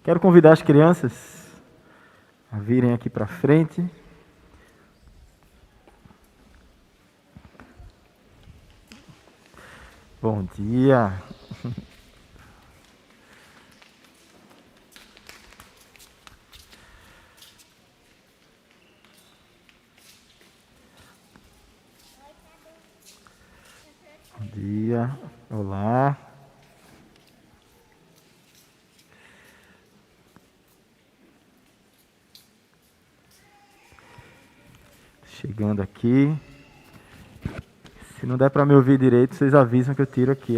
Quero convidar as crianças a virem aqui para frente. Bom dia. Bom dia. Olá. Chegando aqui. Se não der para me ouvir direito, vocês avisam que eu tiro aqui.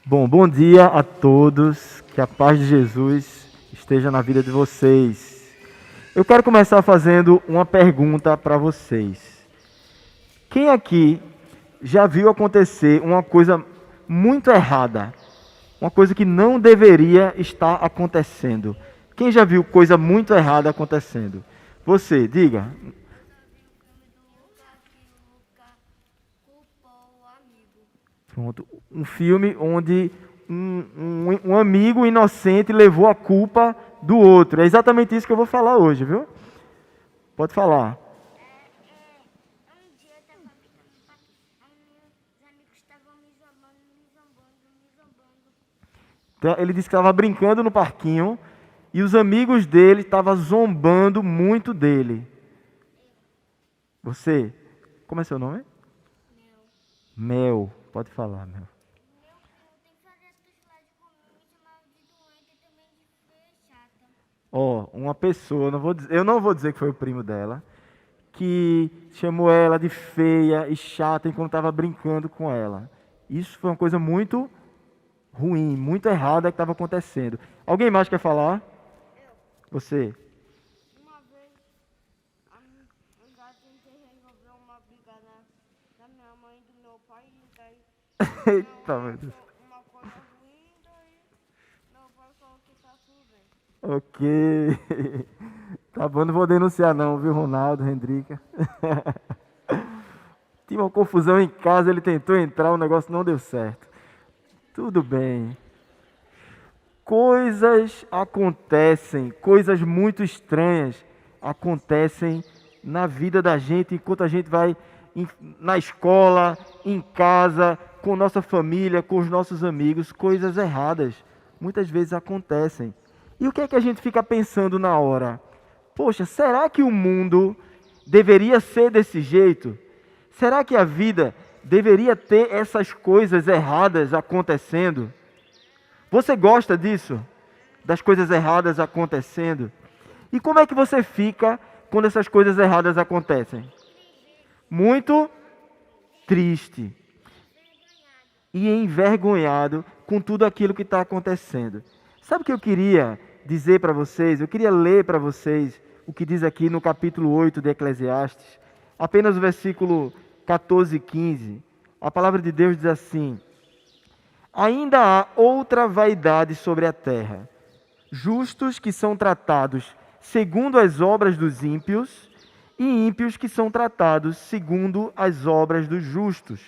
Bom dia a todos. Que a paz de Jesus esteja na vida de vocês. Eu quero começar fazendo uma pergunta para vocês. Quem aqui já viu acontecer uma coisa muito errada? Uma coisa que não deveria estar acontecendo? Quem já viu coisa muito errada acontecendo? Você, diga. Pronto. Um filme onde um amigo inocente levou a culpa do outro. É exatamente isso que eu vou falar hoje, viu? Pode falar. Um dia eu estava brincando no parque, aí meus amigos estavam me zombando. Ele disse que estava brincando no parquinho e os amigos dele estavam zombando muito dele. Você, como é seu nome? Mel. Pode falar, Mel. Meu primo tem que fazer essas frases comigo, me chamava de doente e também de feia chata. Uma pessoa, eu não vou dizer que foi o primo dela, que chamou ela de feia e chata enquanto estava brincando com ela. Isso foi uma coisa muito ruim, muito errada que estava acontecendo. Alguém mais quer falar? Você. Uma vez eu já tentei resolver uma briga da minha mãe e do meu pai e daí Eita, meu Deus. uma coisa ruim, daí meu pai falou que tá tudo bem. Ok. Tá bom, não vou denunciar não, viu, Ronaldo, Hendrica? Tinha uma confusão em casa, ele tentou entrar, o negócio não deu certo. Tudo bem. Coisas acontecem, coisas muito estranhas acontecem na vida da gente enquanto a gente vai na escola, em casa, com nossa família, com os nossos amigos. Coisas erradas muitas vezes acontecem. E o que é que a gente fica pensando na hora? Poxa, será que o mundo deveria ser desse jeito? Será que a vida deveria ter essas coisas erradas acontecendo? Você gosta disso? Das coisas erradas acontecendo? E como é que você fica quando essas coisas erradas acontecem? Muito triste e envergonhado com tudo aquilo que está acontecendo. Sabe o que eu queria dizer para vocês? Eu queria ler para vocês o que diz aqui no capítulo 8 de Eclesiastes, apenas o versículo 14 e 15. A palavra de Deus diz assim: ainda há outra vaidade sobre a terra, justos que são tratados segundo as obras dos ímpios, e ímpios que são tratados segundo as obras dos justos.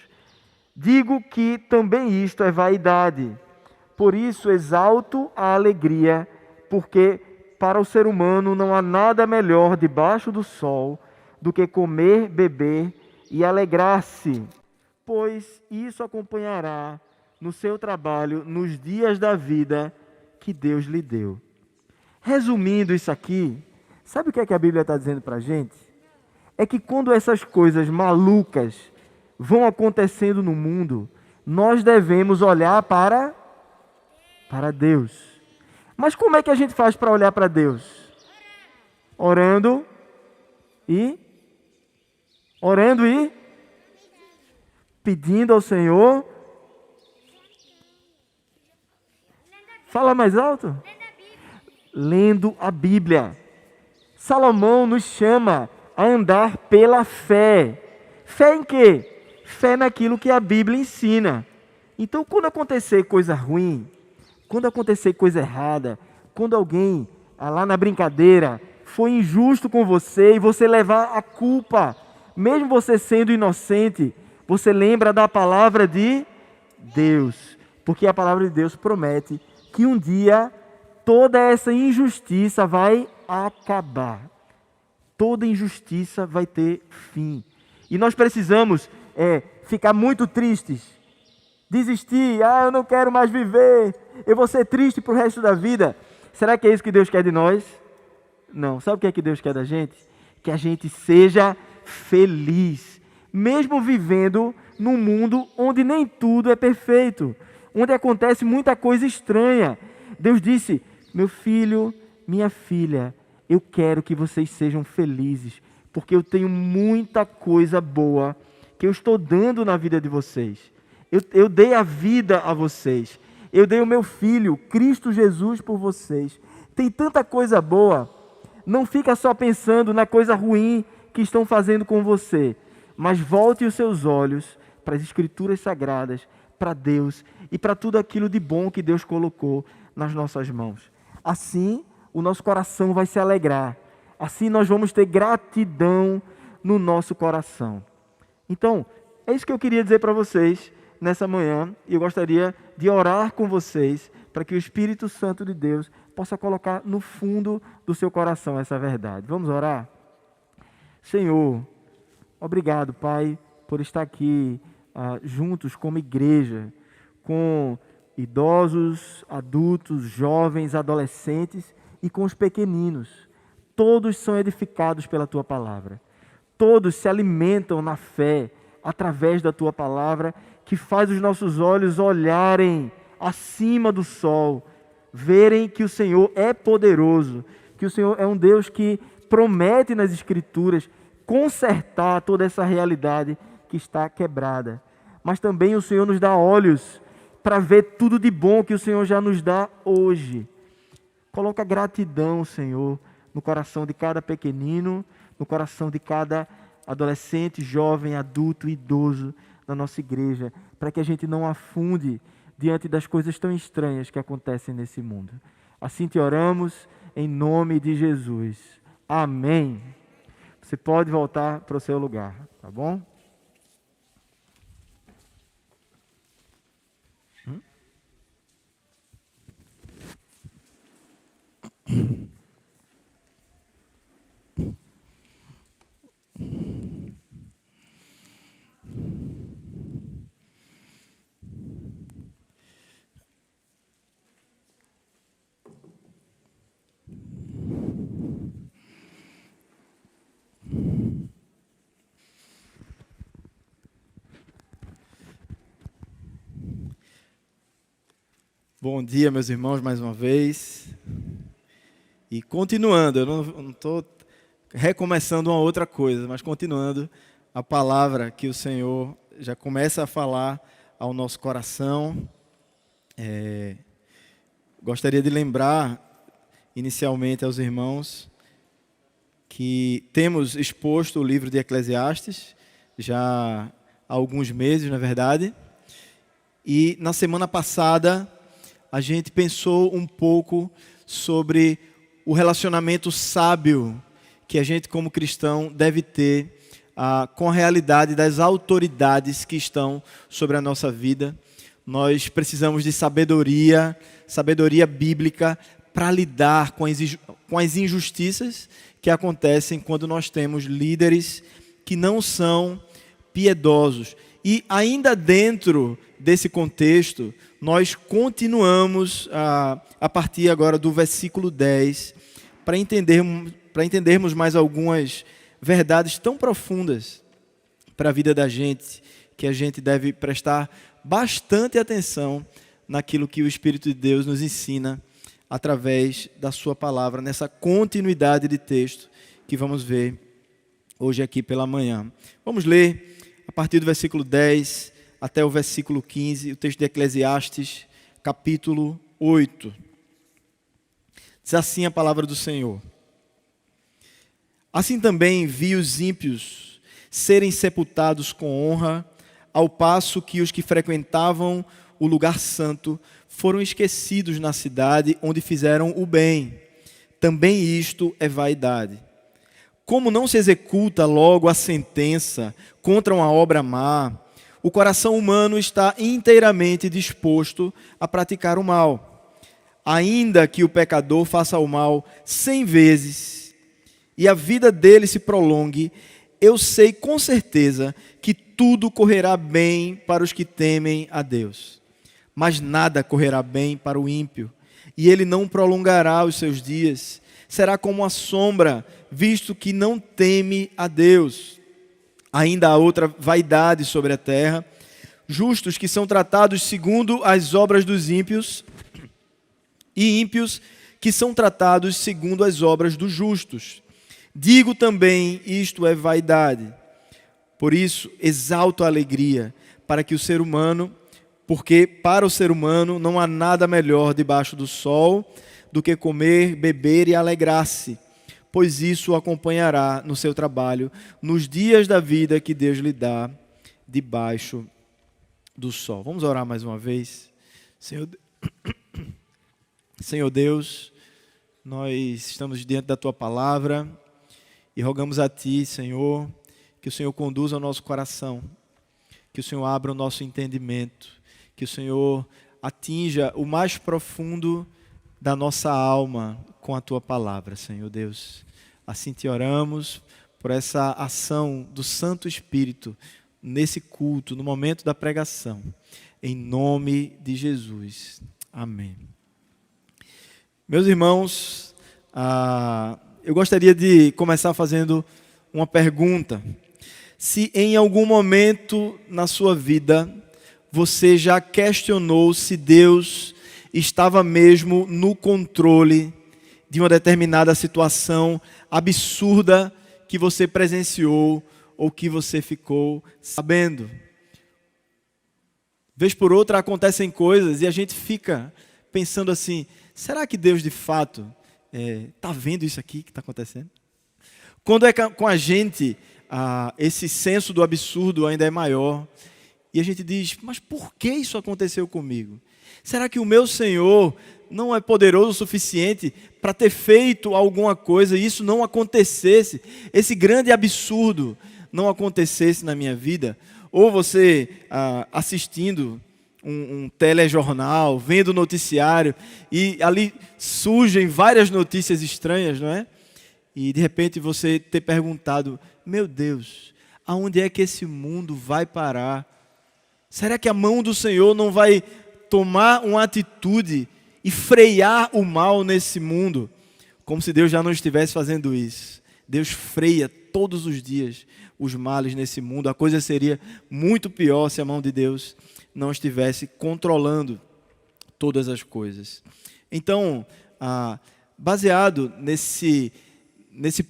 Digo que também isto é vaidade. Por isso exalto a alegria, porque para o ser humano não há nada melhor debaixo do sol do que comer, beber e alegrar-se, pois isso acompanhará no seu trabalho, nos dias da vida que Deus lhe deu. Resumindo isso aqui, sabe o que é que a Bíblia está dizendo para a gente? É que quando essas coisas malucas vão acontecendo no mundo, nós devemos olhar para Deus. Mas como é que a gente faz para olhar para Deus? Orando e pedindo ao Senhor. Fala mais alto. Lendo a Bíblia. Salomão nos chama a andar pela fé. Fé em quê? Fé naquilo que a Bíblia ensina. Então, quando acontecer coisa ruim, quando acontecer coisa errada, quando alguém lá na brincadeira foi injusto com você e você levar a culpa, mesmo você sendo inocente, você lembra da palavra de Deus. Porque a palavra de Deus promete que um dia toda essa injustiça vai acabar. Toda injustiça vai ter fim. E nós precisamos ficar muito tristes, desistir, eu não quero mais viver, eu vou ser triste para o resto da vida. Será que é isso que Deus quer de nós? Não. Sabe o que é que Deus quer da gente? Que a gente seja feliz, mesmo vivendo num mundo onde nem tudo é perfeito, onde acontece muita coisa estranha. Deus disse: meu filho, minha filha, eu quero que vocês sejam felizes, porque eu tenho muita coisa boa que eu estou dando na vida de vocês. Eu dei a vida a vocês. Eu dei o meu Filho, Cristo Jesus, por vocês. Tem tanta coisa boa. Não fica só pensando na coisa ruim que estão fazendo com você, mas volte os seus olhos para as Escrituras Sagradas, para Deus e para tudo aquilo de bom que Deus colocou nas nossas mãos. Assim, o nosso coração vai se alegrar. Assim, nós vamos ter gratidão no nosso coração. Então, é isso que eu queria dizer para vocês nessa manhã. E eu gostaria de orar com vocês para que o Espírito Santo de Deus possa colocar no fundo do seu coração essa verdade. Vamos orar? Senhor, obrigado, Pai, por estar aqui juntos como igreja, com idosos, adultos, jovens, adolescentes e com os pequeninos. Todos são edificados pela Tua Palavra. Todos se alimentam na fé através da Tua Palavra, que faz os nossos olhos olharem acima do sol, verem que o Senhor é poderoso, que o Senhor é um Deus que promete nas Escrituras consertar toda essa realidade que está quebrada. Mas também o Senhor nos dá olhos para ver tudo de bom que o Senhor já nos dá hoje. Coloca gratidão, Senhor, no coração de cada pequenino, no coração de cada adolescente, jovem, adulto, idoso da nossa igreja, para que a gente não afunde diante das coisas tão estranhas que acontecem nesse mundo. Assim te oramos, em nome de Jesus. Amém. Você pode voltar para o seu lugar, tá bom? Bom dia, meus irmãos, mais uma vez. E continuando, eu não estou recomeçando uma outra coisa, mas continuando a palavra que o Senhor já começa a falar ao nosso coração. Gostaria de lembrar, inicialmente, aos irmãos que temos exposto o livro de Eclesiastes já há alguns meses, na verdade. E na semana passada a gente pensou um pouco sobre o relacionamento sábio que a gente, como cristão, deve ter com a realidade das autoridades que estão sobre a nossa vida. Nós precisamos de sabedoria bíblica para lidar com as injustiças que acontecem quando nós temos líderes que não são piedosos. E ainda dentro desse contexto, nós continuamos a partir agora do versículo 10, para entendermos mais algumas verdades tão profundas para a vida da gente, que a gente deve prestar bastante atenção naquilo que o Espírito de Deus nos ensina através da sua palavra, nessa continuidade de texto que vamos ver hoje aqui pela manhã. Vamos ler a partir do versículo 10 até o versículo 15, o texto de Eclesiastes, capítulo 8. Diz assim a palavra do Senhor: assim também vi os ímpios serem sepultados com honra, ao passo que os que frequentavam o lugar santo foram esquecidos na cidade onde fizeram o bem. Também isto é vaidade. Como não se executa logo a sentença contra uma obra má, o coração humano está inteiramente disposto a praticar o mal. Ainda que o pecador faça o mal 100 vezes e a vida dele se prolongue, eu sei com certeza que tudo correrá bem para os que temem a Deus. Mas nada correrá bem para o ímpio, e ele não prolongará os seus dias. Será como a sombra, visto que não teme a Deus. Ainda há outra vaidade sobre a terra, justos que são tratados segundo as obras dos ímpios, e ímpios que são tratados segundo as obras dos justos. Digo também, isto é vaidade. Por isso, exalto a alegria, porque para o ser humano não há nada melhor debaixo do sol do que comer, beber e alegrar-se, pois isso o acompanhará no seu trabalho, nos dias da vida que Deus lhe dá debaixo do sol. Vamos orar mais uma vez. Senhor Deus, nós estamos diante da Tua palavra e rogamos a Ti, Senhor, que o Senhor conduza o nosso coração, que o Senhor abra o nosso entendimento, que o Senhor atinja o mais profundo da nossa alma com a Tua palavra, Senhor Deus. Assim Te oramos por essa ação do Santo Espírito nesse culto, no momento da pregação. Em nome de Jesus. Amém. Meus irmãos, eu gostaria de começar fazendo uma pergunta. Se em algum momento na sua vida você já questionou se Deus estava mesmo no controle de uma determinada situação absurda que você presenciou ou que você ficou sabendo. Vez por outra acontecem coisas e a gente fica pensando assim, será que Deus de fato está vendo isso aqui que está acontecendo? Quando é com a gente, esse senso do absurdo ainda é maior. E a gente diz, mas por que isso aconteceu comigo? Será que o meu Senhor não é poderoso o suficiente para ter feito alguma coisa e isso não acontecesse? Esse grande absurdo não acontecesse na minha vida? Ou você assistindo um telejornal, vendo o noticiário, e ali surgem várias notícias estranhas, não é? E de repente você ter perguntado, meu Deus, aonde é que esse mundo vai parar? Será que a mão do Senhor não vai tomar uma atitude e frear o mal nesse mundo? Como se Deus já não estivesse fazendo isso. Deus freia todos os dias os males nesse mundo. A coisa seria muito pior se a mão de Deus não estivesse controlando todas as coisas. Então, baseado nesse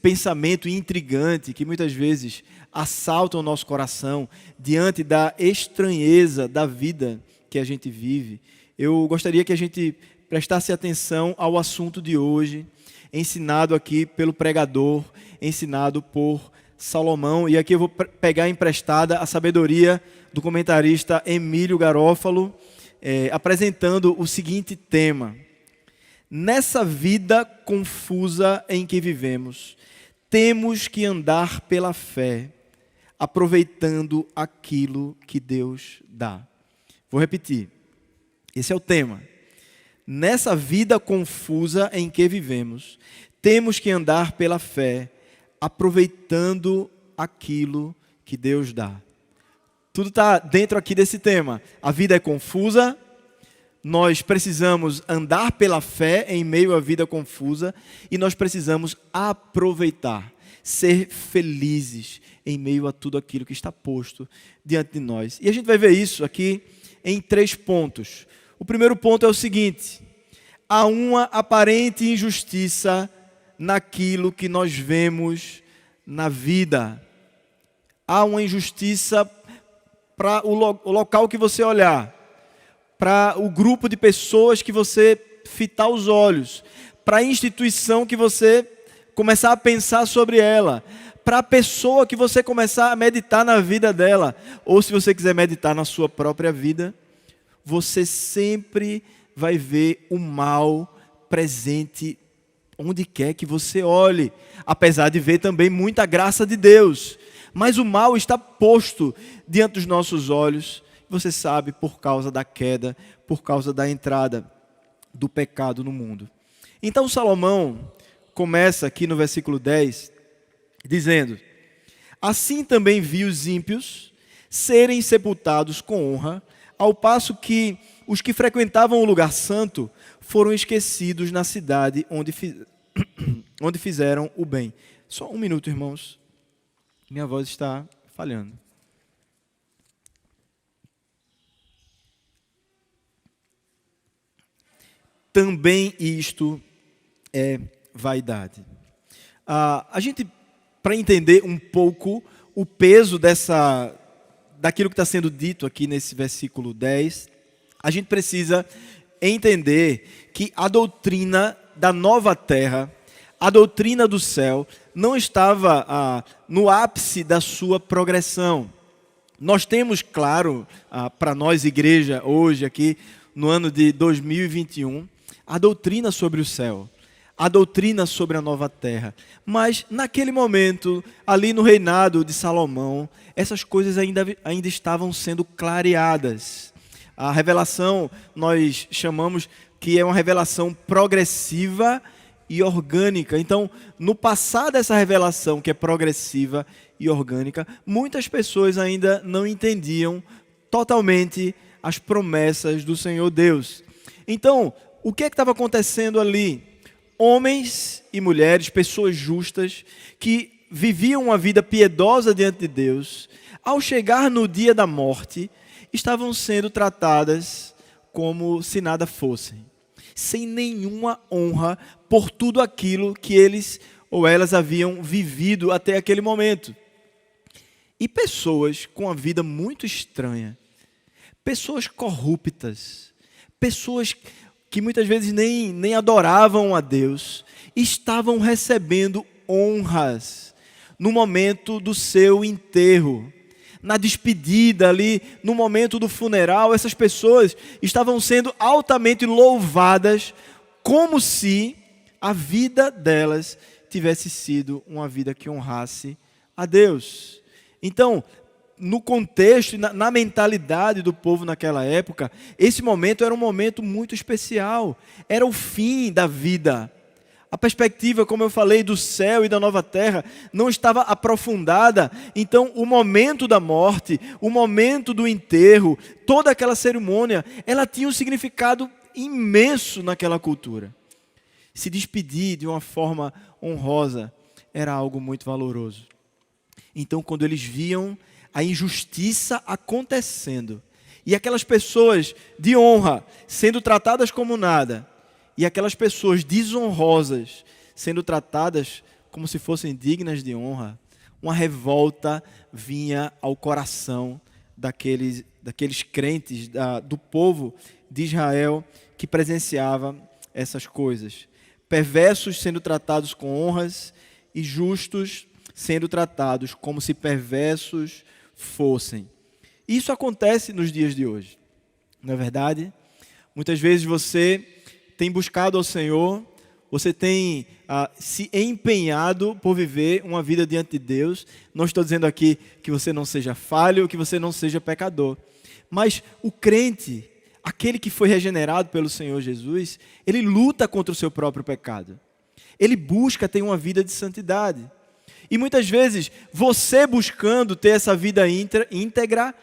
pensamento intrigante que muitas vezes assalta o nosso coração diante da estranheza da vida que a gente vive, eu gostaria que a gente prestasse atenção ao assunto de hoje, ensinado aqui pelo pregador, ensinado por Salomão, e aqui eu vou pegar emprestada a sabedoria do comentarista Emílio Garófalo, apresentando o seguinte tema: nessa vida confusa em que vivemos, temos que andar pela fé, aproveitando aquilo que Deus dá. Vou repetir, esse é o tema. Nessa vida confusa em que vivemos, temos que andar pela fé, aproveitando aquilo que Deus dá. Tudo está dentro aqui desse tema. A vida é confusa, nós precisamos andar pela fé em meio à vida confusa e nós precisamos aproveitar, ser felizes em meio a tudo aquilo que está posto diante de nós. E a gente vai ver isso aqui em 3 pontos. O primeiro ponto é o seguinte: há uma aparente injustiça naquilo que nós vemos na vida. Há uma injustiça para o local que você olhar, para o grupo de pessoas que você fitar os olhos, para a instituição que você começar a pensar sobre ela, para a pessoa que você começar a meditar na vida dela, ou se você quiser meditar na sua própria vida, você sempre vai ver o mal presente onde quer que você olhe, apesar de ver também muita graça de Deus. Mas o mal está posto diante dos nossos olhos, você sabe, por causa da queda, por causa da entrada do pecado no mundo. Então Salomão começa aqui no versículo 10, dizendo: assim também vi os ímpios serem sepultados com honra, ao passo que os que frequentavam o lugar santo foram esquecidos na cidade onde fizeram o bem. Só um minuto, irmãos. Minha voz está falhando. Também isto é vaidade. A gente, para entender um pouco o peso daquilo que está sendo dito aqui nesse versículo 10, a gente precisa entender que a doutrina da nova terra, a doutrina do céu, não estava no ápice da sua progressão. Nós temos, claro, para nós, igreja, hoje aqui, no ano de 2021, a doutrina sobre o céu, a doutrina sobre a nova terra. Mas, naquele momento, ali no reinado de Salomão, essas coisas ainda estavam sendo clareadas. A revelação, nós chamamos que é uma revelação progressiva e orgânica. Então, no passar dessa revelação, que é progressiva e orgânica, muitas pessoas ainda não entendiam totalmente as promessas do Senhor Deus. Então, o que estava acontecendo ali? Homens e mulheres, pessoas justas, que viviam uma vida piedosa diante de Deus, ao chegar no dia da morte, estavam sendo tratadas como se nada fossem, sem nenhuma honra por tudo aquilo que eles ou elas haviam vivido até aquele momento. E pessoas com a vida muito estranha, pessoas corruptas, pessoas que muitas vezes nem adoravam a Deus, estavam recebendo honras no momento do seu enterro, na despedida ali, no momento do funeral. Essas pessoas estavam sendo altamente louvadas, como se a vida delas tivesse sido uma vida que honrasse a Deus. Então, no contexto, na mentalidade do povo naquela época, esse momento era um momento muito especial. Era o fim da vida. A perspectiva, como eu falei, do céu e da nova terra não estava aprofundada. Então, o momento da morte, o momento do enterro, toda aquela cerimônia, ela tinha um significado imenso naquela cultura. Se despedir de uma forma honrosa era algo muito valoroso. Então, quando eles viam a injustiça acontecendo, e aquelas pessoas de honra sendo tratadas como nada, e aquelas pessoas desonrosas sendo tratadas como se fossem dignas de honra, uma revolta vinha ao coração daqueles crentes, do povo de Israel que presenciava essas coisas. Perversos sendo tratados com honras e justos sendo tratados como se perversos fossem. Isso acontece nos dias de hoje, não é verdade? Muitas vezes você tem buscado ao Senhor, você tem se empenhado por viver uma vida diante de Deus. Não estou dizendo aqui que você não seja falho, que você não seja pecador, mas o crente, aquele que foi regenerado pelo Senhor Jesus, ele luta contra o seu próprio pecado. Ele busca ter uma vida de santidade. E muitas vezes, você buscando ter essa vida íntegra,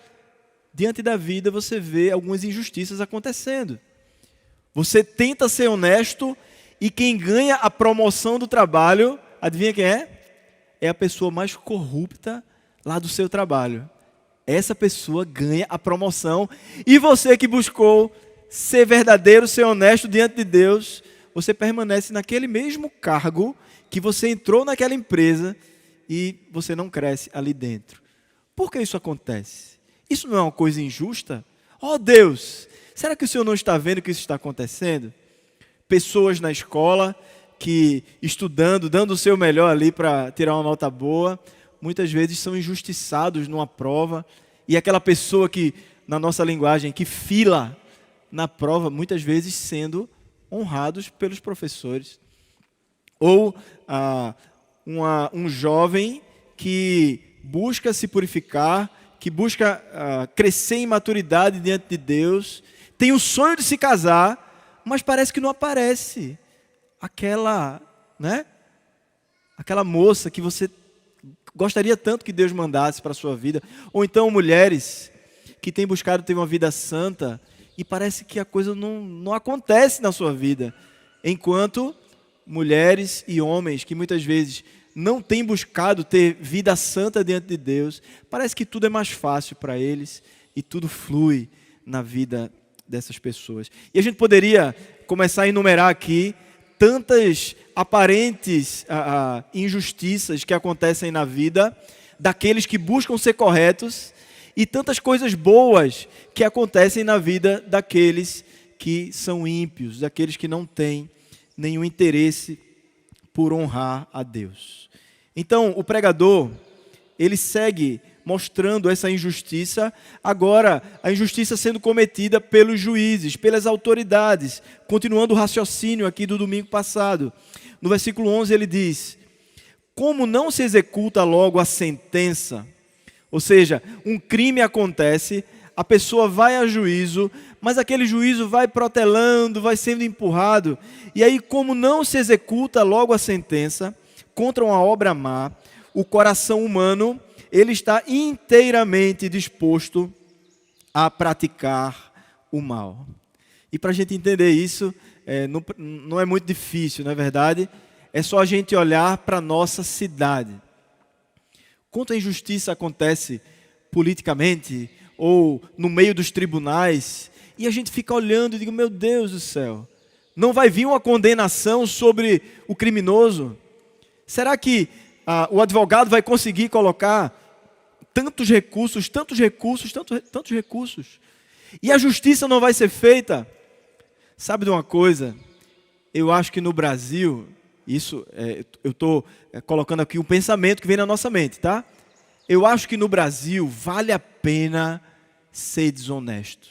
diante da vida você vê algumas injustiças acontecendo. Você tenta ser honesto e quem ganha a promoção do trabalho, adivinha quem é? É a pessoa mais corrupta lá do seu trabalho. Essa pessoa ganha a promoção e você que buscou ser verdadeiro, ser honesto diante de Deus, você permanece naquele mesmo cargo que você entrou naquela empresa e você não cresce ali dentro. Por que isso acontece? Isso não é uma coisa injusta? Oh Deus, será que o Senhor não está vendo que isso está acontecendo? Pessoas na escola que estudando, dando o seu melhor ali para tirar uma nota boa, muitas vezes são injustiçados numa prova, e aquela pessoa que, na nossa linguagem, que fila na prova, muitas vezes sendo honrados pelos professores. Ou um jovem que busca se purificar, que busca crescer em maturidade diante de Deus, tem o sonho de se casar, mas parece que não aparece aquela, né? Aquela moça que você gostaria tanto que Deus mandasse para a sua vida. Ou então mulheres que têm buscado ter uma vida santa e parece que a coisa não acontece na sua vida. Enquanto mulheres e homens que muitas vezes não têm buscado ter vida santa diante de Deus, parece que tudo é mais fácil para eles e tudo flui na vida dessas pessoas. E a gente poderia começar a enumerar aqui tantas aparentes injustiças que acontecem na vida daqueles que buscam ser corretos e tantas coisas boas que acontecem na vida daqueles que são ímpios, daqueles que não têm nenhum interesse por honrar a Deus. Então, o pregador, ele segue mostrando essa injustiça, agora a injustiça sendo cometida pelos juízes, pelas autoridades, continuando o raciocínio aqui do domingo passado. No versículo 11 ele diz: como não se executa logo a sentença, ou seja, um crime acontece, a pessoa vai a juízo, mas aquele juízo vai protelando, vai sendo empurrado, e aí como não se executa logo a sentença contra uma obra má, o coração humano, ele está inteiramente disposto a praticar o mal. E para a gente entender isso, não é muito difícil, não é verdade? É só a gente olhar para a nossa cidade. Quanta injustiça acontece politicamente ou no meio dos tribunais, e a gente fica olhando e digo, meu Deus do céu, não vai vir uma condenação sobre o criminoso? Será que o advogado vai conseguir colocar tantos recursos, e a justiça não vai ser feita? Sabe de uma coisa? Eu acho que no Brasil, eu estou colocando aqui um pensamento que vem na nossa mente, tá? Eu acho que no Brasil vale a pena ser desonesto.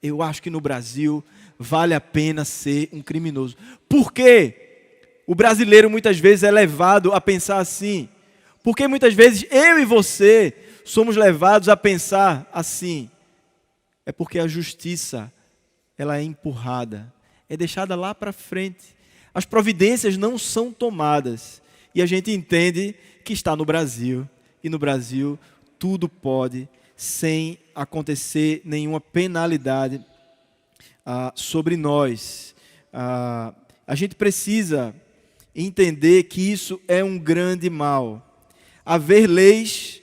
Eu acho que no Brasil vale a pena ser um criminoso. Por quê? O brasileiro muitas vezes é levado a pensar assim. Porque muitas vezes eu e você somos levados a pensar assim. É porque a justiça, ela é empurrada, é deixada lá para frente. As providências não são tomadas. E a gente entende que está no Brasil. E no Brasil tudo pode, sem acontecer nenhuma penalidade sobre nós. A gente precisa entender que isso é um grande mal. Haver leis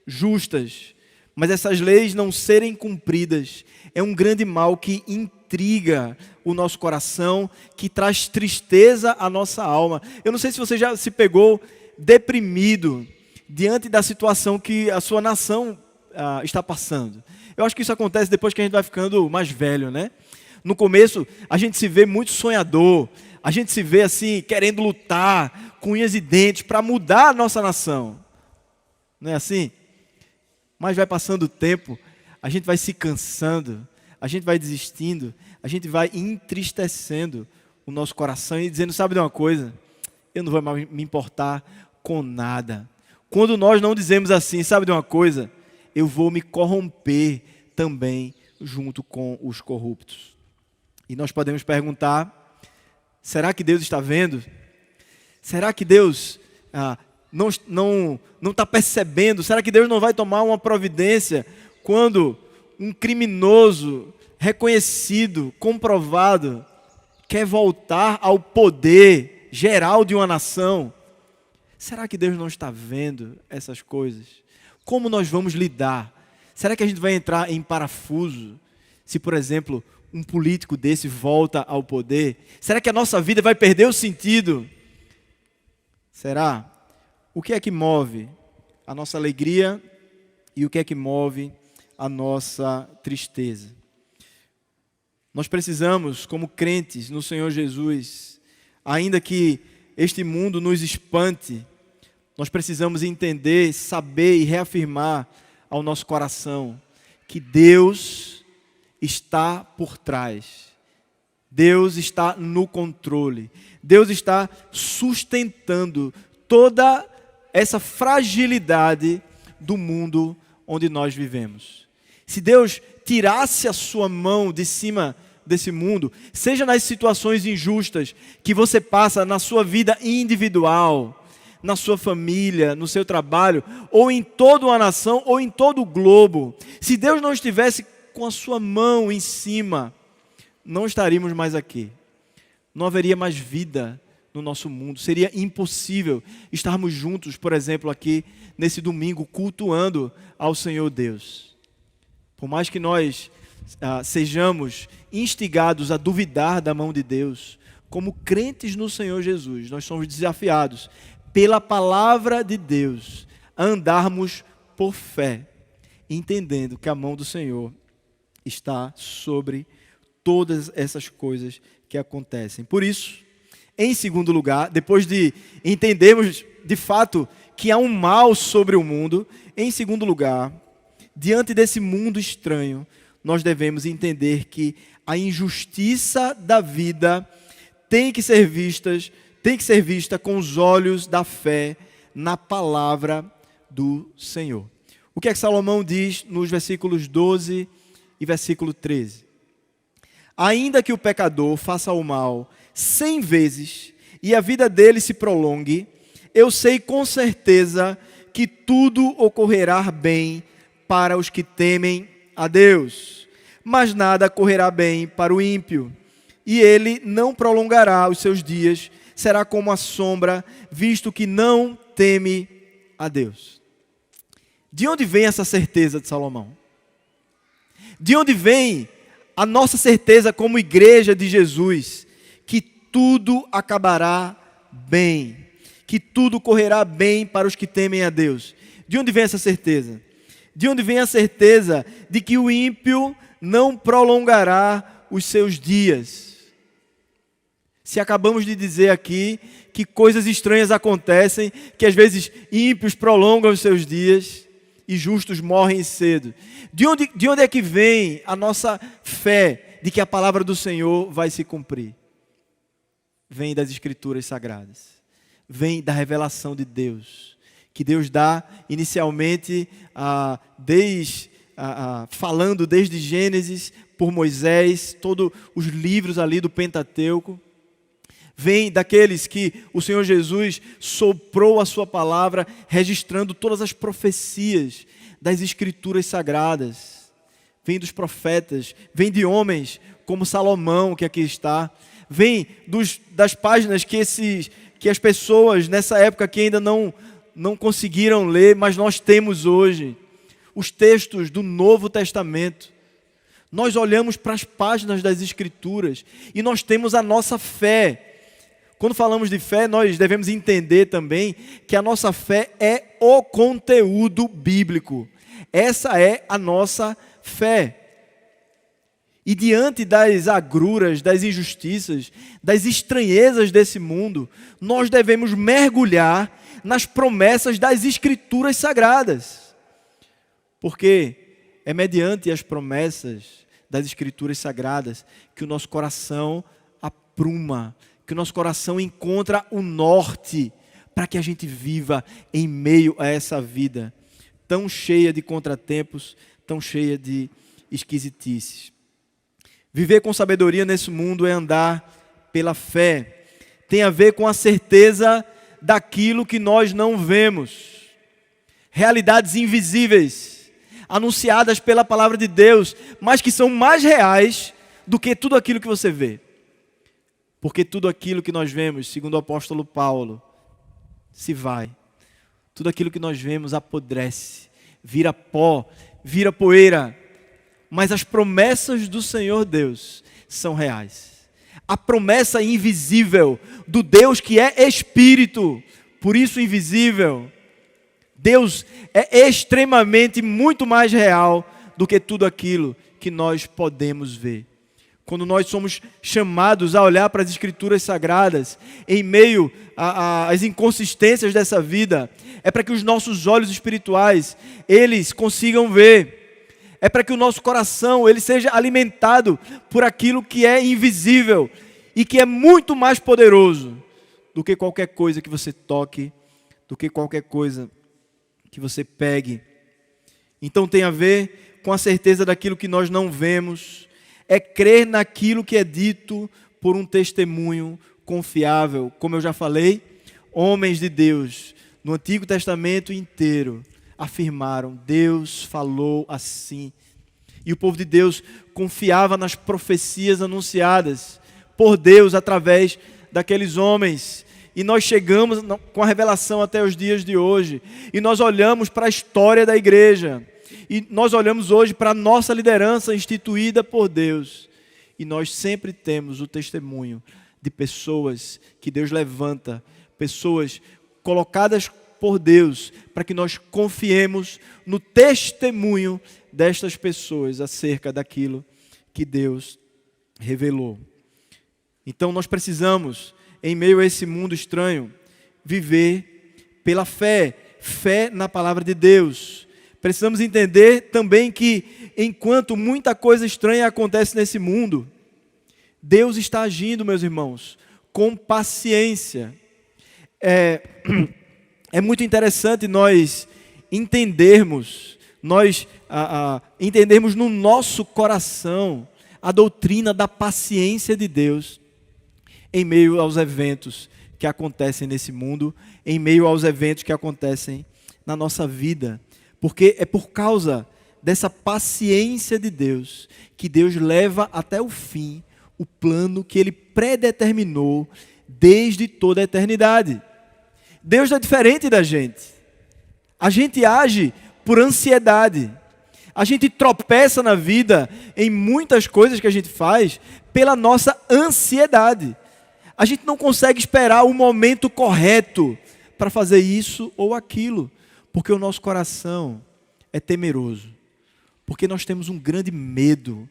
justas, mas essas leis não serem cumpridas, é um grande mal que intriga o nosso coração, que traz tristeza à nossa alma. Eu não sei se você já se pegou deprimido diante da situação que a sua nação está passando. Eu acho que isso acontece depois que a gente vai ficando mais velho, né? No começo, a gente se vê muito sonhador, a gente se vê assim, querendo lutar com unhas e dentes para mudar a nossa nação. Não é assim? Mas vai passando o tempo, a gente vai se cansando, a gente vai desistindo, a gente vai entristecendo o nosso coração e dizendo, sabe de uma coisa? Eu não vou mais me importar com nada. Quando nós não dizemos assim, sabe de uma coisa? Eu vou me corromper também junto com os corruptos. E nós podemos perguntar, será que Deus está vendo? Será que Deus não está percebendo? Será que Deus não vai tomar uma providência quando um criminoso reconhecido, comprovado, quer voltar ao poder geral de uma nação? Será que Deus não está vendo essas coisas? Como nós vamos lidar? Será que a gente vai entrar em parafuso se, por exemplo, um político desse volta ao poder? Será que a nossa vida vai perder o sentido? Será? O que é que move a nossa alegria e o que é que move a nossa tristeza? Nós precisamos, como crentes no Senhor Jesus, ainda que este mundo nos espante, nós precisamos entender, saber e reafirmar ao nosso coração que Deus está por trás. Deus está no controle. Deus está sustentando toda essa fragilidade do mundo onde nós vivemos. Se Deus tirasse a sua mão de cima desse mundo, seja nas situações injustas que você passa na sua vida individual, na sua família, no seu trabalho, ou em toda uma nação, ou em todo o globo, se Deus não estivesse com a sua mão em cima, não estaríamos mais aqui. Não haveria mais vida no nosso mundo. Seria impossível estarmos juntos, por exemplo, aqui nesse domingo, cultuando ao Senhor Deus. Por mais que nós sejamos instigados a duvidar da mão de Deus, como crentes no Senhor Jesus, nós somos desafiados pela palavra de Deus a andarmos por fé, entendendo que a mão do Senhor está sobre todas essas coisas que acontecem. Por isso, em segundo lugar, depois de entendermos de fato que há um mal sobre o mundo, em segundo lugar, diante desse mundo estranho, nós devemos entender que a injustiça da vida tem que ser vista com os olhos da fé na palavra do Senhor. O que é que Salomão diz nos versículos 12 e versículo 13? Ainda que o pecador faça o mal 100 vezes e a vida dele se prolongue, eu sei com certeza que tudo ocorrerá bem para os que temem a Deus, mas nada correrá bem para o ímpio, e ele não prolongará os seus dias, será como a sombra, visto que não teme a Deus. De onde vem essa certeza de Salomão? De onde vem a nossa certeza como igreja de Jesus, que tudo acabará bem, que tudo correrá bem para os que temem a Deus? De onde vem essa certeza? De onde vem a certeza de que o ímpio não prolongará os seus dias? Se acabamos de dizer aqui que coisas estranhas acontecem, que às vezes ímpios prolongam os seus dias e justos morrem cedo. De onde é que vem a nossa fé de que a palavra do Senhor vai se cumprir? Vem das Escrituras Sagradas. Vem da revelação de Deus, que Deus dá inicialmente, falando desde Gênesis, por Moisés, todos os livros ali do Pentateuco. Vem daqueles que o Senhor Jesus soprou a sua palavra, registrando todas as profecias das Escrituras Sagradas. Vem dos profetas, vem de homens como Salomão, que aqui está. Vem das páginas que as pessoas nessa época que ainda não conseguiram ler, mas nós temos hoje. Os textos do Novo Testamento. Nós olhamos para as páginas das Escrituras e nós temos a nossa fé. Quando falamos de fé, nós devemos entender também que a nossa fé é o conteúdo bíblico. Essa é a nossa fé. E diante das agruras, das injustiças, das estranhezas desse mundo, nós devemos mergulhar nas promessas das Escrituras Sagradas. Porque é mediante as promessas das Escrituras Sagradas que o nosso coração apruma, que o nosso coração encontra o norte para que a gente viva em meio a essa vida tão cheia de contratempos, tão cheia de esquisitices. Viver com sabedoria nesse mundo é andar pela fé. Tem a ver com a certeza daquilo que nós não vemos. Realidades invisíveis, anunciadas pela palavra de Deus, mas que são mais reais do que tudo aquilo que você vê. Porque tudo aquilo que nós vemos, segundo o apóstolo Paulo, se vai. Tudo aquilo que nós vemos apodrece, vira pó, vira poeira. Mas as promessas do Senhor Deus são reais. A promessa invisível do Deus que é Espírito, por isso invisível. Deus é extremamente muito mais real do que tudo aquilo que nós podemos ver. Quando nós somos chamados a olhar para as Escrituras Sagradas, em meio às inconsistências dessa vida, é para que os nossos olhos espirituais, eles consigam ver. É para que o nosso coração, ele seja alimentado por aquilo que é invisível e que é muito mais poderoso do que qualquer coisa que você toque, do que qualquer coisa que você pegue. Então tem a ver com a certeza daquilo que nós não vemos, é crer naquilo que é dito por um testemunho confiável. Como eu já falei, homens de Deus no Antigo Testamento inteiro afirmaram: Deus falou assim. E o povo de Deus confiava nas profecias anunciadas por Deus através daqueles homens. E nós chegamos com a revelação até os dias de hoje. E nós olhamos para a história da igreja. E nós olhamos hoje para a nossa liderança instituída por Deus. E nós sempre temos o testemunho de pessoas que Deus levanta, pessoas colocadas por Deus, para que nós confiemos no testemunho destas pessoas acerca daquilo que Deus revelou. Então nós precisamos, em meio a esse mundo estranho, viver pela fé, fé na palavra de Deus. Precisamos entender também que, enquanto muita coisa estranha acontece nesse mundo, Deus está agindo, meus irmãos, com paciência. É muito interessante nós entendermos, entendermos no nosso coração a doutrina da paciência de Deus em meio aos eventos que acontecem nesse mundo, em meio aos eventos que acontecem na nossa vida. Porque é por causa dessa paciência de Deus que Deus leva até o fim o plano que Ele predeterminou desde toda a eternidade. Deus é diferente da gente. A gente age por ansiedade. A gente tropeça na vida em muitas coisas que a gente faz pela nossa ansiedade. A gente não consegue esperar o momento correto para fazer isso ou aquilo, porque o nosso coração é temeroso. Porque nós temos um grande medo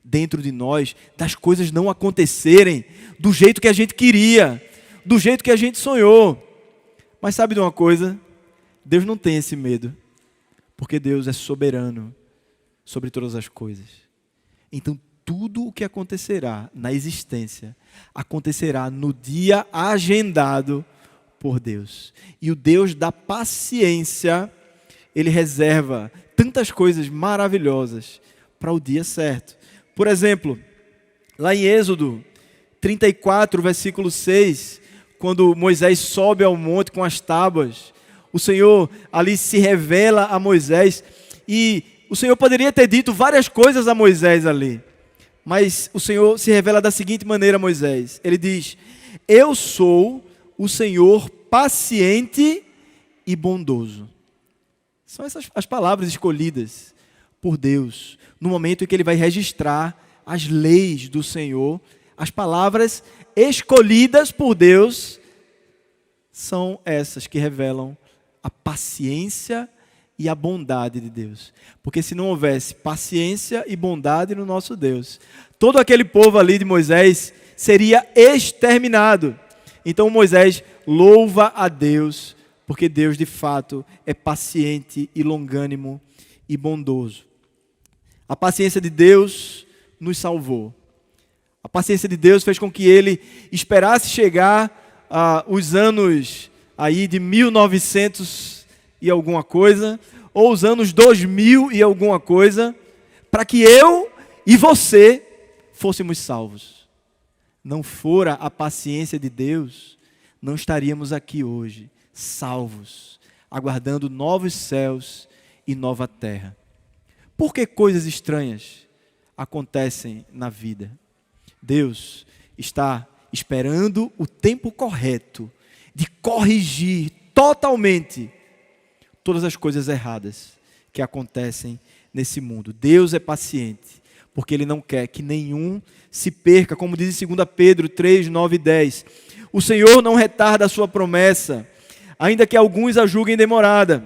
dentro de nós das coisas não acontecerem do jeito que a gente queria, do jeito que a gente sonhou. Mas sabe de uma coisa? Deus não tem esse medo, porque Deus é soberano sobre todas as coisas. Então, tudo o que acontecerá na existência, acontecerá no dia agendado por Deus. E o Deus da paciência, Ele reserva tantas coisas maravilhosas para o dia certo. Por exemplo, lá em Êxodo 34, versículo 6, quando Moisés sobe ao monte com as tábuas, o Senhor ali se revela a Moisés, e o Senhor poderia ter dito várias coisas a Moisés ali, mas o Senhor se revela da seguinte maneira a Moisés. Ele diz: eu sou o Senhor paciente e bondoso. São essas as palavras escolhidas por Deus, no momento em que Ele vai registrar as leis do Senhor. As palavras escolhidas por Deus são essas que revelam a paciência e a bondade de Deus. Porque se não houvesse paciência e bondade no nosso Deus, todo aquele povo ali de Moisés seria exterminado. Então Moisés louva a Deus, porque Deus de fato é paciente e longânimo e bondoso. A paciência de Deus nos salvou. A paciência de Deus fez com que Ele esperasse chegar os anos aí de 1900 e alguma coisa, ou os anos 2000 e alguma coisa, para que eu e você fôssemos salvos. Não fora a paciência de Deus, não estaríamos aqui hoje, salvos, aguardando novos céus e nova terra. Por que coisas estranhas acontecem na vida? Deus está esperando o tempo correto de corrigir totalmente todas as coisas erradas que acontecem nesse mundo. Deus é paciente, porque Ele não quer que nenhum se perca, como diz em 2 Pedro 3, 9 e 10. O Senhor não retarda a sua promessa, ainda que alguns a julguem demorada.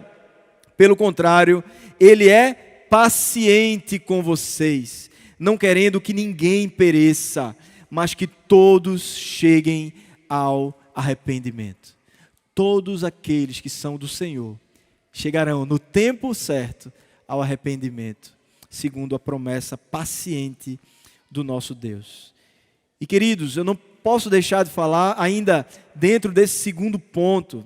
Pelo contrário, Ele é paciente com vocês, não querendo que ninguém pereça, mas que todos cheguem ao arrependimento. Todos aqueles que são do Senhor chegarão no tempo certo ao arrependimento, segundo a promessa paciente do nosso Deus. E queridos, eu não posso deixar de falar ainda dentro desse segundo ponto,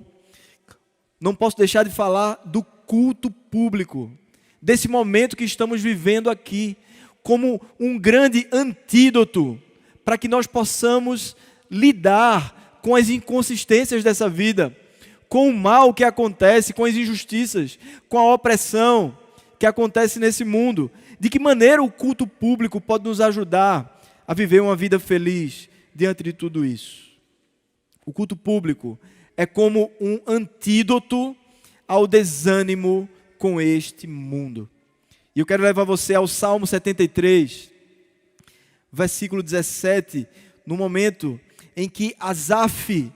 não posso deixar de falar do culto público, desse momento que estamos vivendo aqui, como um grande antídoto para que nós possamos lidar com as inconsistências dessa vida, com o mal que acontece, com as injustiças, com a opressão que acontece nesse mundo. De que maneira o culto público pode nos ajudar a viver uma vida feliz diante de tudo isso? O culto público é como um antídoto ao desânimo com este mundo. E eu quero levar você ao Salmo 73, versículo 17, no momento em que Asaf,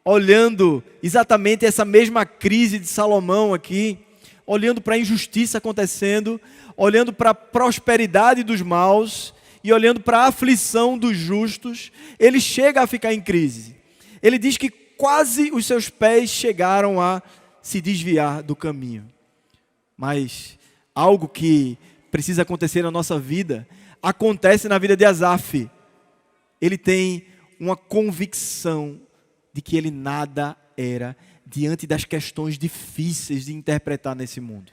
olhando exatamente essa mesma crise de Salomão aqui, olhando para a injustiça acontecendo, olhando para a prosperidade dos maus e olhando para a aflição dos justos, ele chega a ficar em crise. Ele diz que quase os seus pés chegaram a se desviar do caminho. Mas algo que precisa acontecer na nossa vida, acontece na vida de Asaf. Ele tem uma convicção de que ele nada era diante das questões difíceis de interpretar nesse mundo.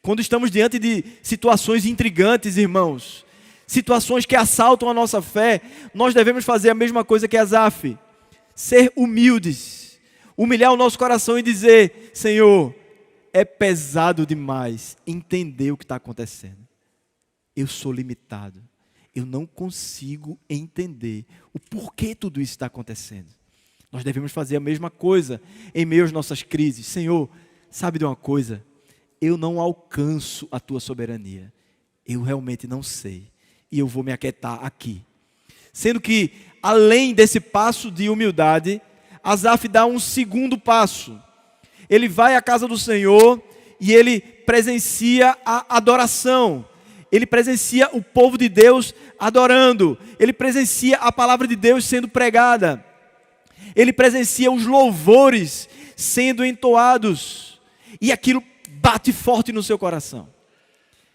Quando estamos diante de situações intrigantes, irmãos, situações que assaltam a nossa fé, nós devemos fazer a mesma coisa que Asaf, ser humildes, humilhar o nosso coração e dizer: Senhor, é pesado demais entender o que está acontecendo. Eu sou limitado, eu não consigo entender o porquê tudo isso está acontecendo. Nós devemos fazer a mesma coisa em meio às nossas crises. Senhor, sabe de uma coisa? Eu não alcanço a tua soberania. Eu realmente não sei. E eu vou me aquietar aqui. Sendo que, além desse passo de humildade, Asaf dá um segundo passo. Ele vai à casa do Senhor e ele presencia a adoração. Ele presencia o povo de Deus adorando. Ele presencia a palavra de Deus sendo pregada. Ele presencia os louvores sendo entoados. E aquilo bate forte no seu coração.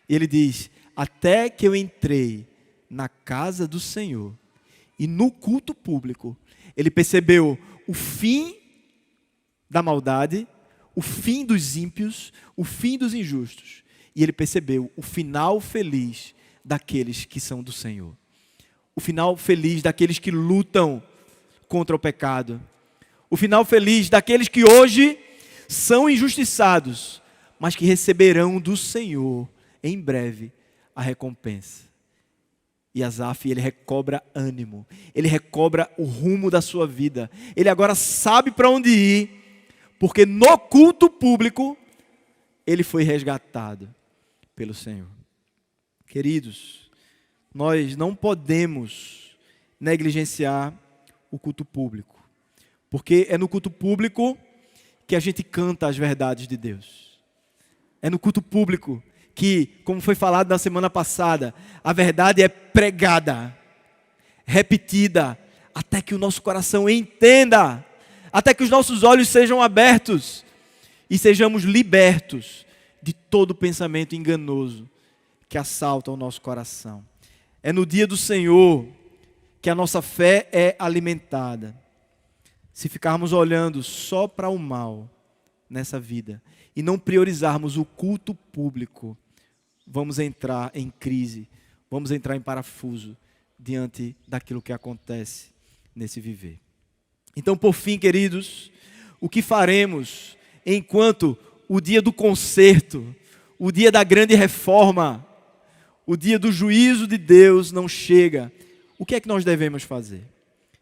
E ele diz: até que eu entrei na casa do Senhor e no culto público, ele percebeu o fim da maldade, o fim dos ímpios, o fim dos injustos. E ele percebeu o final feliz daqueles que são do Senhor. O final feliz daqueles que lutam contra o pecado. O final feliz daqueles que hoje são injustiçados, mas que receberão do Senhor em breve a recompensa. E Asaf, ele recobra ânimo, ele recobra o rumo da sua vida. Ele agora sabe para onde ir, porque no culto público ele foi resgatado pelo Senhor. Queridos, nós não podemos negligenciar o culto público, porque é no culto público que a gente canta as verdades de Deus. É no culto público que, como foi falado na semana passada, a verdade é pregada, repetida, até que o nosso coração entenda, até que os nossos olhos sejam abertos e sejamos libertos de todo pensamento enganoso que assalta o nosso coração. É no dia do Senhor que a nossa fé é alimentada. Se ficarmos olhando só para o mal nessa vida e não priorizarmos o culto público, vamos entrar em crise, vamos entrar em parafuso diante daquilo que acontece nesse viver. Então, por fim, queridos, o que faremos enquanto o dia do conserto, o dia da grande reforma, o dia do juízo de Deus não chega? O que é que nós devemos fazer?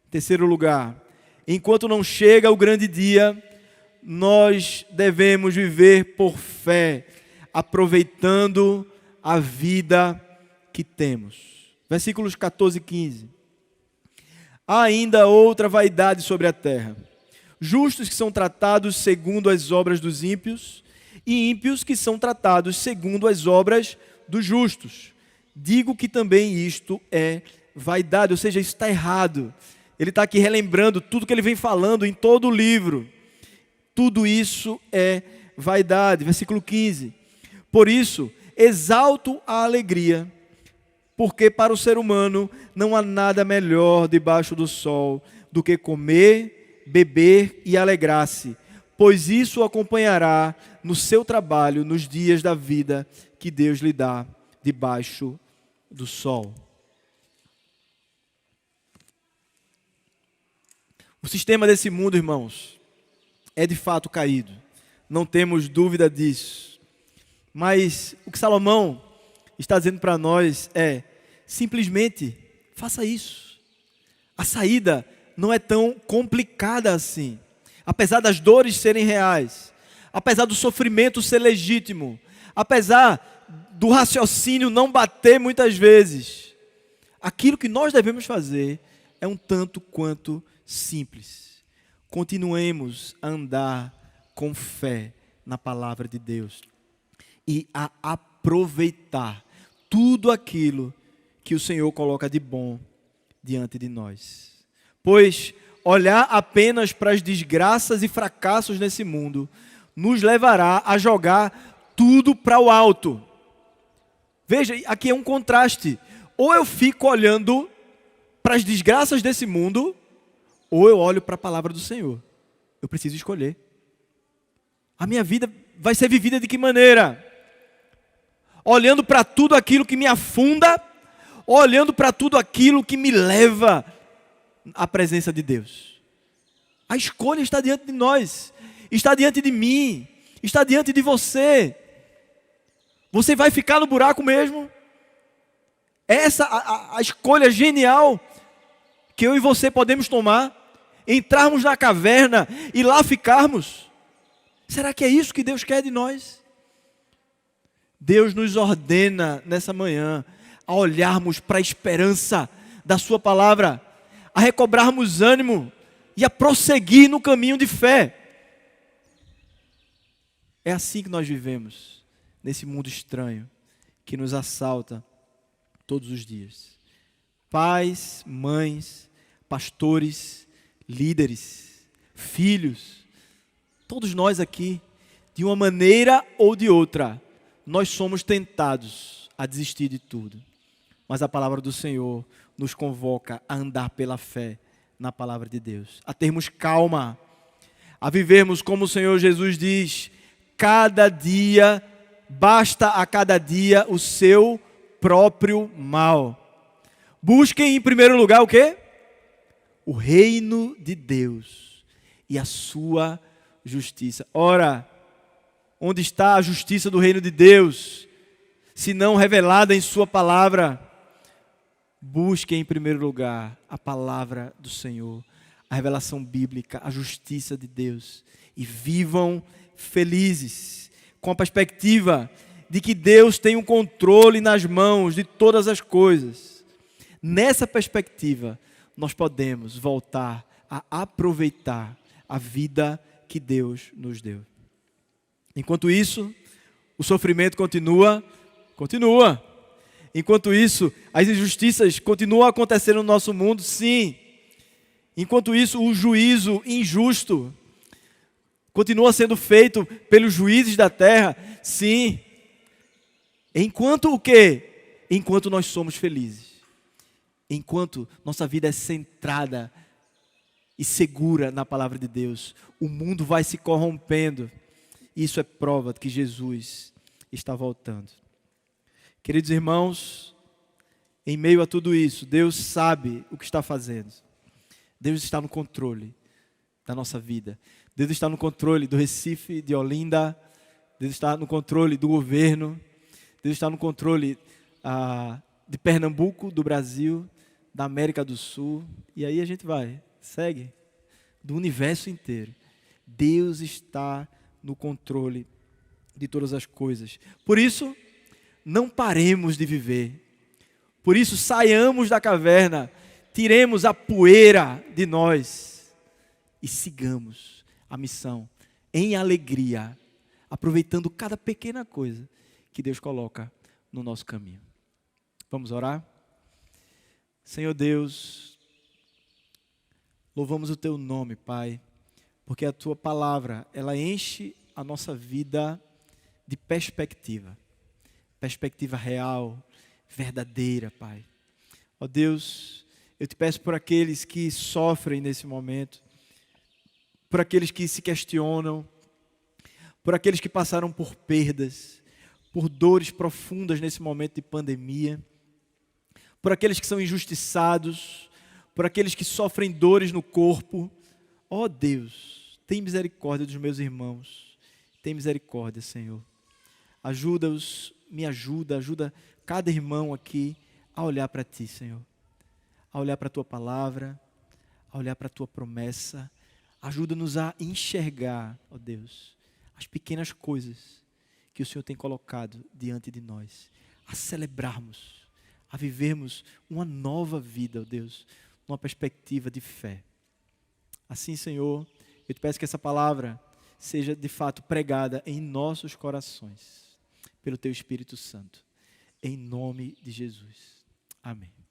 Em terceiro lugar, enquanto não chega o grande dia, nós devemos viver por fé, aproveitando a vida que temos. Versículos 14 e 15. Há ainda outra vaidade sobre a terra. Justos que são tratados segundo as obras dos ímpios, e ímpios que são tratados segundo as obras dos justos. Digo que também isto é vaidade, ou seja, isso está errado. Ele está aqui relembrando tudo que ele vem falando em todo o livro. Tudo isso é vaidade. Versículo 15. Por isso, exalto a alegria, porque para o ser humano não há nada melhor debaixo do sol do que comer, beber e alegrar-se, pois isso o acompanhará no seu trabalho, nos dias da vida que Deus lhe dá debaixo do sol. O sistema desse mundo, irmãos, é de fato caído. Não temos dúvida disso. Mas o que Salomão está dizendo para nós é, simplesmente, faça isso. A saída não é tão complicada assim. Apesar das dores serem reais, apesar do sofrimento ser legítimo, apesar do raciocínio não bater muitas vezes, aquilo que nós devemos fazer é um tanto quanto simples. Continuemos a andar com fé na palavra de Deus e a aproveitar tudo aquilo que o Senhor coloca de bom diante de nós. Pois olhar apenas para as desgraças e fracassos nesse mundo nos levará a jogar tudo para o alto. Veja, aqui é um contraste. Ou eu fico olhando para as desgraças desse mundo, ou eu olho para a palavra do Senhor. Eu preciso escolher. A minha vida vai ser vivida de que maneira? Olhando para tudo aquilo que me afunda, ou olhando para tudo aquilo que me leva à presença de Deus? A escolha está diante de nós, está diante de mim, está diante de você. Você vai ficar no buraco mesmo? Essa a escolha genial que eu e você podemos tomar, entrarmos na caverna e lá ficarmos. Será que é isso que Deus quer de nós? Deus nos ordena nessa manhã a olharmos para a esperança da sua palavra, a recobrarmos ânimo e a prosseguir no caminho de fé. É assim que nós vivemos, nesse mundo estranho que nos assalta todos os dias. Pais, mães, pastores, líderes, filhos, todos nós aqui, de uma maneira ou de outra, nós somos tentados a desistir de tudo. Mas a palavra do Senhor nos convoca a andar pela fé na palavra de Deus, a termos calma, a vivermos como o Senhor Jesus diz, cada dia, basta a cada dia o seu próprio mal. Busquem em primeiro lugar o quê? O reino de Deus e a sua justiça. Ora, onde está a justiça do reino de Deus, se não revelada em sua palavra? Busquem em primeiro lugar a palavra do Senhor, a revelação bíblica, a justiça de Deus, e vivam felizes, com a perspectiva de que Deus tem um controle nas mãos de todas as coisas. Nessa perspectiva, nós podemos voltar a aproveitar a vida que Deus nos deu. Enquanto isso, o sofrimento continua. Enquanto isso, as injustiças continuam acontecendo no nosso mundo, sim. Enquanto isso, o juízo injusto continua sendo feito pelos juízes da terra, sim. Enquanto o quê? Enquanto nós somos felizes. Enquanto nossa vida é centrada e segura na palavra de Deus, o mundo vai se corrompendo. Isso é prova de que Jesus está voltando. Queridos irmãos, em meio a tudo isso, Deus sabe o que está fazendo. Deus está no controle da nossa vida. Deus está no controle do Recife, de Olinda. Deus está no controle do governo. Deus está no controle de Pernambuco, do Brasil, da América do Sul. E aí a gente vai, segue, do universo inteiro. Deus está no controle de todas as coisas. Por isso, não paremos de viver. Por isso, saiamos da caverna, tiremos a poeira de nós e sigamos a missão em alegria, aproveitando cada pequena coisa que Deus coloca no nosso caminho. Vamos orar? Senhor Deus, louvamos o Teu nome, Pai, porque a Tua palavra, ela enche a nossa vida de perspectiva real, verdadeira, Pai. Ó Deus, eu te peço por aqueles que sofrem nesse momento, por aqueles que se questionam, por aqueles que passaram por perdas, por dores profundas nesse momento de pandemia, por aqueles que são injustiçados, por aqueles que sofrem dores no corpo. Ó Deus, tem misericórdia dos meus irmãos, tem misericórdia, Senhor. Ajuda-os, me ajuda cada irmão aqui a olhar para Ti, Senhor, a olhar para a Tua palavra, a olhar para a Tua promessa. Ajuda-nos a enxergar, ó Deus, as pequenas coisas que o Senhor tem colocado diante de nós, a celebrarmos, a vivermos uma nova vida, ó Deus, numa perspectiva de fé. Assim, Senhor, eu te peço que essa palavra seja de fato pregada em nossos corações, pelo Teu Espírito Santo, em nome de Jesus. Amém.